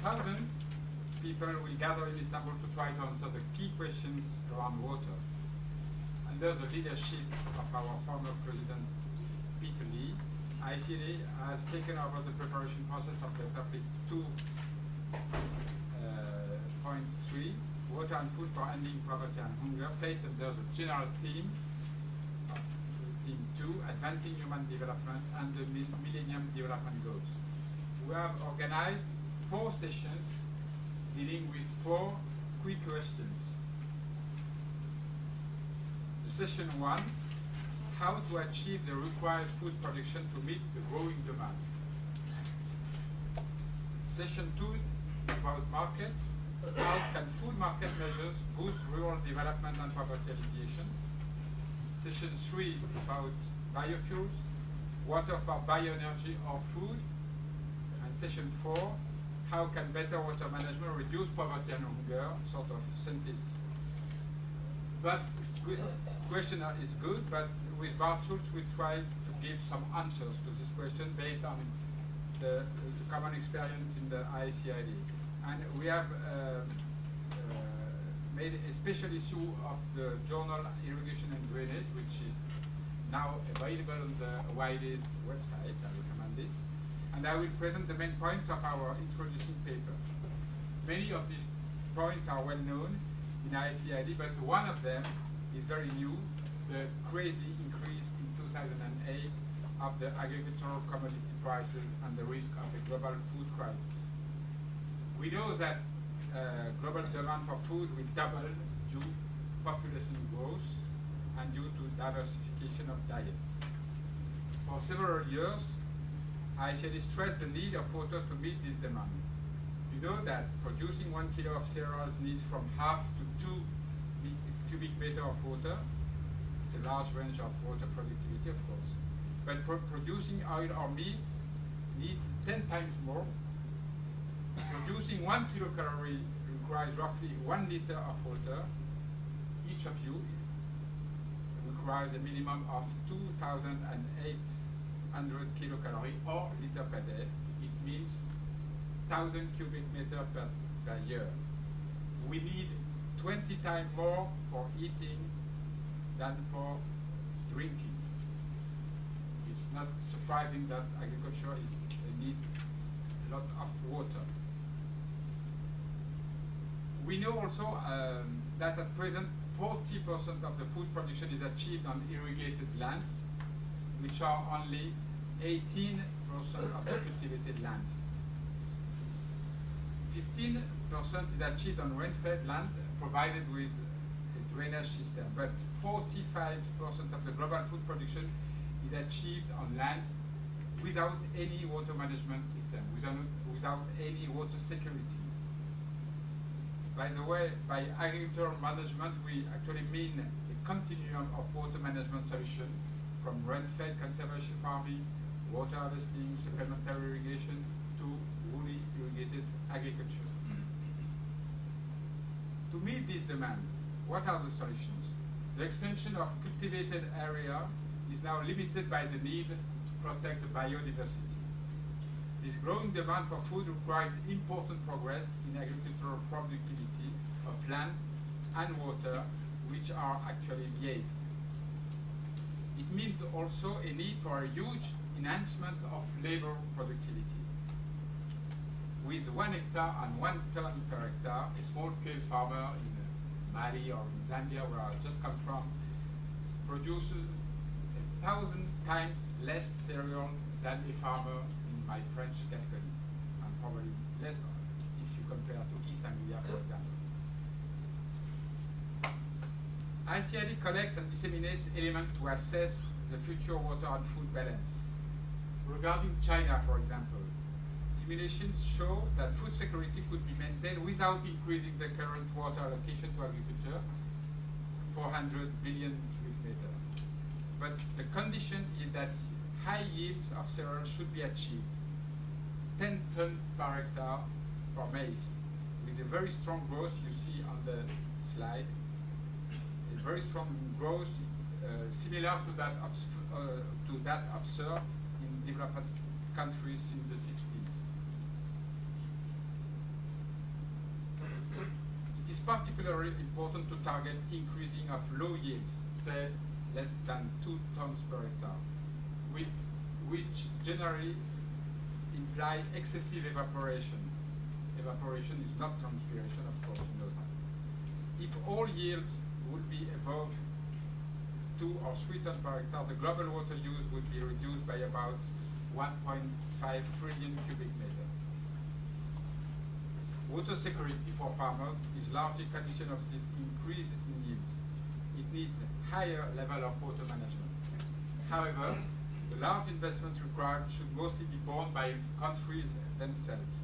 1,000 people will gather in Istanbul to try to answer the key questions around water. Under the leadership of our former president, Peter Lee, ICID has taken over the preparation process of the topic 2.3, Water and Food for Ending Poverty and Hunger, placed under the general theme, theme 2, Advancing Human Development and the Millennium Development Goals. We have organized 4 sessions dealing with 4 quick questions. The session 1, how to achieve the required food production to meet the growing demand. Session 2, about markets. How can food market measures boost rural development and poverty alleviation? Session 3, about biofuels, water for bioenergy or food. And session 4, how can better water management reduce poverty and hunger, sort of synthesis. But question is good, but with Bart Schulz we tried to give some answers to this question based on the common experience in the ICID. And we have made a special issue of the journal Irrigation and Drainage, which is now available on the WIDE's website. I recommend it. And I will present the main points of our introducing paper. Many of these points are well known in ICID, but one of them is very new, the crazy increase in 2008 of the agricultural commodity prices and the risk of a global food crisis. We know that global demand for food will double due to population growth and due to diversification of diet. For several years, ICID stressed the need of water to meet this demand. You know that producing 1 kilo of cereals needs from half to 2 cubic meter of water. It's a large range of water productivity, of course. But producing oil or meats needs 10 times more. Producing 1 kilocalorie requires roughly 1 liter of water. Each of you requires a minimum of 2,800 kilocalories or liter per day. It means 1,000 cubic meter per year. We need 20 times more for eating than for drinking. It's not surprising that agriculture needs a lot of water. We know also that at present 40% of the food production is achieved on irrigated lands, which are only 18% of the cultivated lands. 15% is achieved on rain-fed land provided with a drainage system, but 45% of the global food production is achieved on lands without any water management system, without any water security. By the way, by agricultural management, we actually mean a continuum of water management solution from rain-fed conservation farming, water harvesting, supplementary irrigation, to fully irrigated agriculture. To meet this demand, what are the solutions? The extension of cultivated area is now limited by the need to protect the biodiversity. This growing demand for food requires important progress in agricultural productivity of land and water, which are actually biased. It means also a need for a huge enhancement of labor productivity. With 1 hectare and 1 ton per hectare, a small-scale farmer in Mali or in Zambia, where I just come from, produces 1,000 times less cereal than a farmer in my French Gascony, and probably less if you compare to East Anglia, for example. ICID collects and disseminates elements to assess the future water and food balance. Regarding China, for example, simulations show that food security could be maintained without increasing the current water allocation to agriculture, 400 billion cubic meters. But the condition is that high yields of cereals should be achieved. 10 tons per hectare for maize, with a very strong growth you see on the slide. A very strong growth similar to that observed in developed countries in the 60s. particularly important to target increasing of low yields, say less than 2 tons per hectare, which generally imply excessive evaporation. Evaporation is not transpiration, of course, you know that. If all yields would be above 2 or 3 tons per hectare, the global water use would be reduced by about 1.5 trillion cubic meters. Water security for farmers is largely a condition of these increases in yields. It needs a higher level of water management. However, the large investments required should mostly be borne by countries themselves,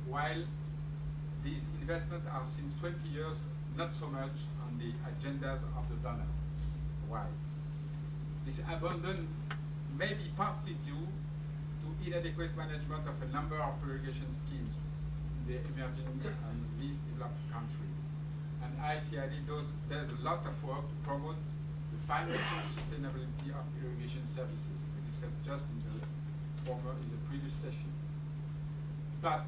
while these investments are since 20 years not so much on the agendas of the donor. Why? This abandon may be partly due to inadequate management of a number of irrigation schemes in the emerging and least developed countries. And ICID does a lot of work to promote the financial sustainability of irrigation services. We discussed just in the previous session. But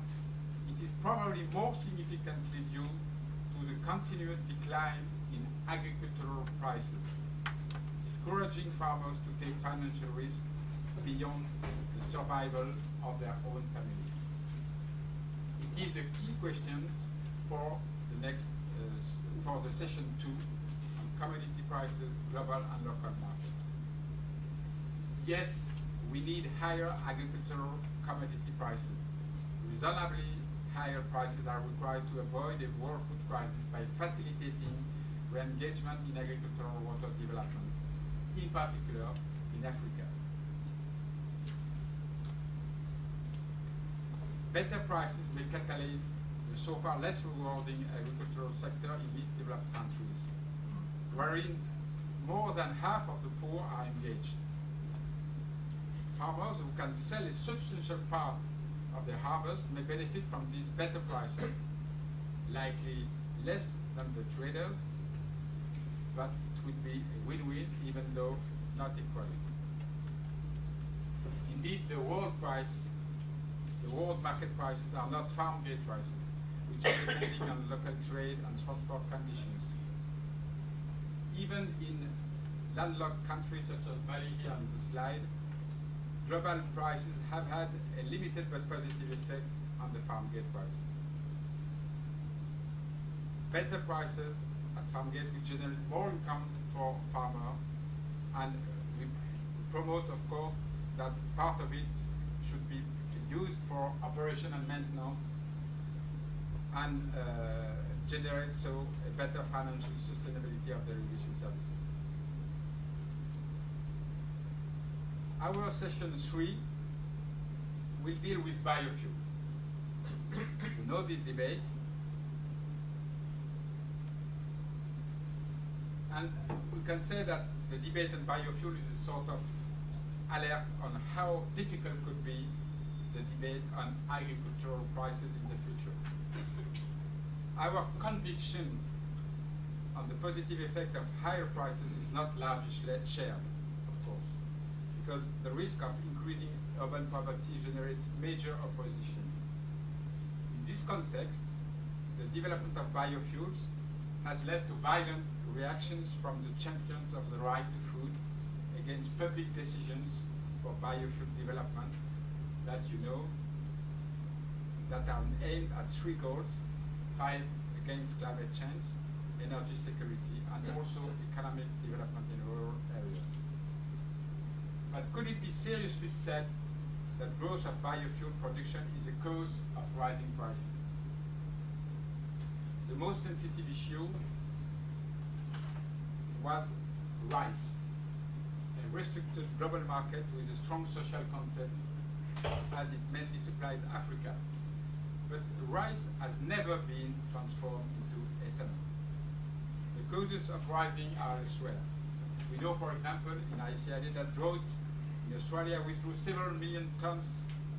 it is probably more significantly due to the continued decline in agricultural prices, discouraging farmers to take financial risk beyond the survival of their own families. It is a key question for the next, for the session 2 on commodity prices, global and local markets. Yes, we need higher agricultural commodity prices. Reasonably higher prices are required to avoid a world food crisis by facilitating re-engagement in agricultural water development, in particular in Africa. Better prices may catalyze the so far less rewarding agricultural sector in least developed countries, wherein more than half of the poor are engaged. Farmers who can sell a substantial part of their harvest may benefit from these better prices, likely less than the traders, but it would be a win-win, even though not equally. Indeed, the world market prices are not farm gate prices, which are depending on local trade and transport conditions. Even in landlocked countries such as Mali here on the slide, global prices have had a limited but positive effect on the farm gate prices. Better prices at farm gate will generate more income for farmers, and we promote, of course, that part of it should be used for operation and maintenance and generate so a better financial sustainability of the irrigation services. Our session 3 will deal with biofuel. You know this debate. And we can say that the debate on biofuel is a sort of alert on how difficult could be the debate on agricultural prices in the future. Our conviction on the positive effect of higher prices is not largely shared, of course, because the risk of increasing urban poverty generates major opposition. In this context, the development of biofuels has led to violent reactions from the champions of the right to food against public decisions for biofuel development that you know, that are aimed at 3 goals: fight against climate change, energy security, and also economic development in rural areas. But could it be seriously said that growth of biofuel production is a cause of rising prices? The most sensitive issue was rice, a restricted global market with a strong social content, as it mainly supplies Africa. But rice has never been transformed into ethanol. The causes of rising are elsewhere. We know, for example, in ICID that drought in Australia withdrew several million tons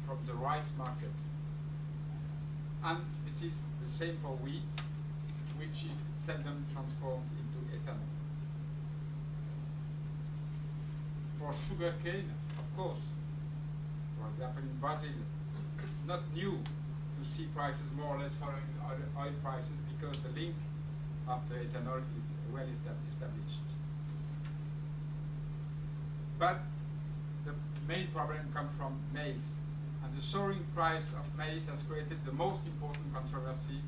from the rice markets. And this is the same for wheat, which is seldom transformed into ethanol. For sugarcane, of course, for example, in Brazil, it's not new to see prices more or less following oil prices, because the link of the ethanol is well established. But the main problem comes from maize, and the soaring price of maize has created the most important controversy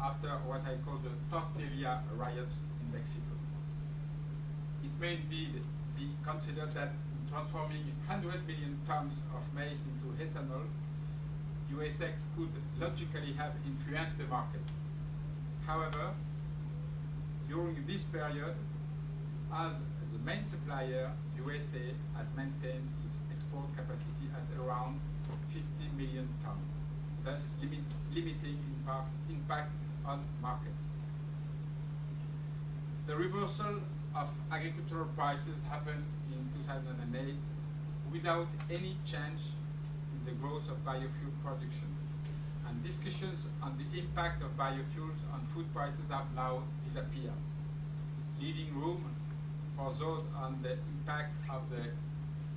after what I call the tortilla riots in Mexico. It may indeed be considered that in transforming 100 million tons of maize into ethanol, USA could logically have influenced the market. However, during this period, as the main supplier, USA has maintained its export capacity at around 50 million tons, thus limiting impact on market. The reversal of agricultural prices happened in 2008 without any change in the growth of biofuel production. And discussions on the impact of biofuels on food prices have now disappeared, leaving room for those on the impact of the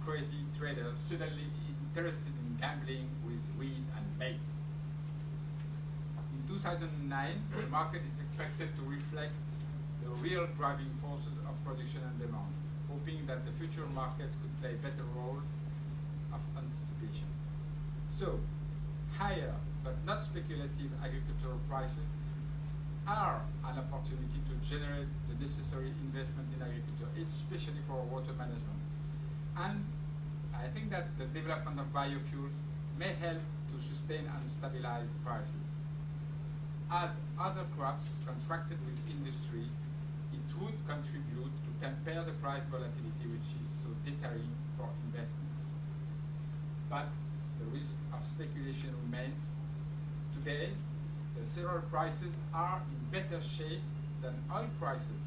crazy traders suddenly interested in gambling with wheat and maize. In 2009, the market is expected to reflect the real driving forces of production and demand, hoping that the future market could play a better role of anticipation. So, higher but not speculative agricultural prices are an opportunity to generate the necessary investment in agriculture, especially for water management. And I think that the development of biofuels may help to sustain and stabilize prices. As other crops contracted with industry, it would contribute to temper the price volatility which is so deterring for investment. But the risk of speculation remains. Today, the cereal prices are in better shape than oil prices.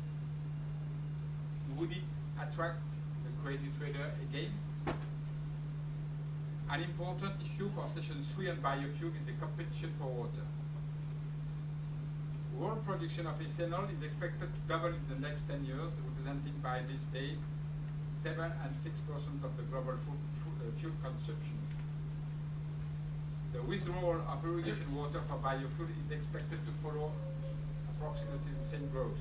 Would it attract the crazy trader again? An important issue for session 3 on biofuel is the competition for water. World production of ethanol is expected to double in the next 10 years, representing by this date 7 and 6% of the global fuel consumption. The withdrawal of irrigation water for biofuel is expected to follow approximately the same growth.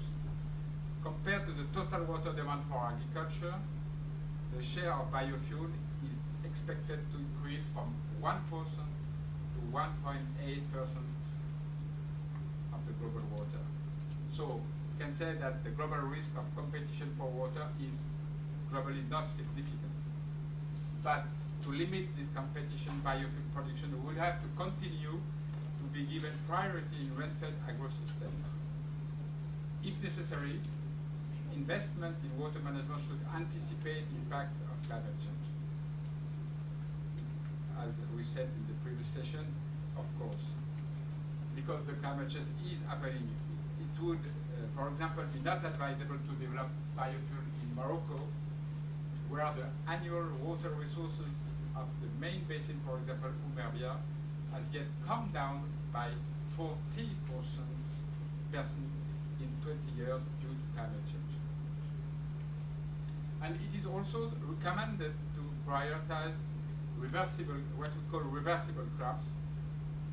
Compared to the total water demand for agriculture, the share of biofuel is expected to increase from 1% to 1.8% of the global water. So you can say that the global risk of competition for water is globally not significant. But to limit this competition, biofuel production would have to continue to be given priority in rented agrosystems. If necessary, investment in water management should anticipate the impact of climate change. As we said in the previous session, of course, because the climate change is happening, it would, for example, be not advisable to develop biofuel in Morocco, where the annual water resources of the main basin, for example, Umerbia, has yet come down by 40% in 20 years due to climate change. And it is also recommended to prioritize reversible, what we call reversible crops,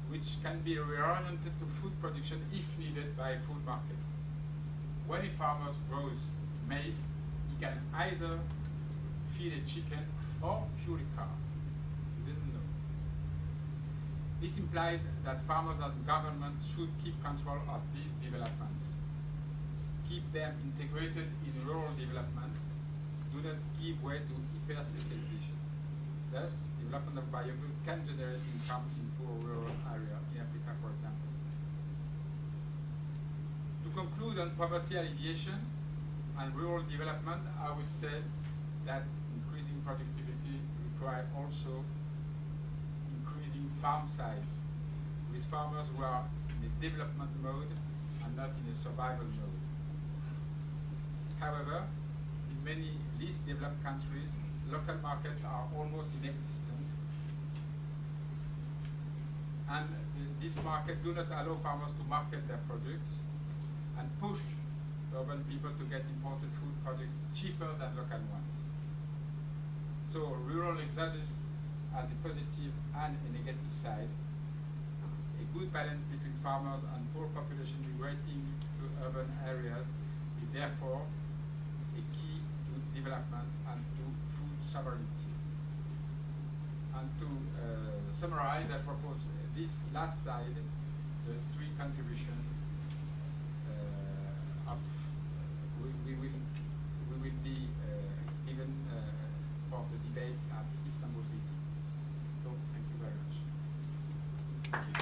which can be reoriented to food production if needed by a food market. When a farmer grows maize, he can either feed a chicken or fuel a car. You didn't know. This implies that farmers and government should keep control of these developments, keep them integrated in rural development, do not give way to hyper-specialization. Thus, development of biofuel can generate income in poor rural areas, in Africa, for example. To conclude on poverty alleviation and rural development, I would say that increasing productivity requires also increasing farm size, with farmers who are in a development mode and not in a survival mode. However, in many least developed countries, local markets are almost inexistent, and this market do not allow farmers to market their products and push urban people to get imported food products cheaper than local ones. So rural exodus has a positive and a negative side. A good balance between farmers and poor population migrating to urban areas is therefore a key to development and to food sovereignty. And to summarize, I propose this last slide, the three contributions of we will be given for the debate at Istanbul meeting. So thank you very much. Thank you.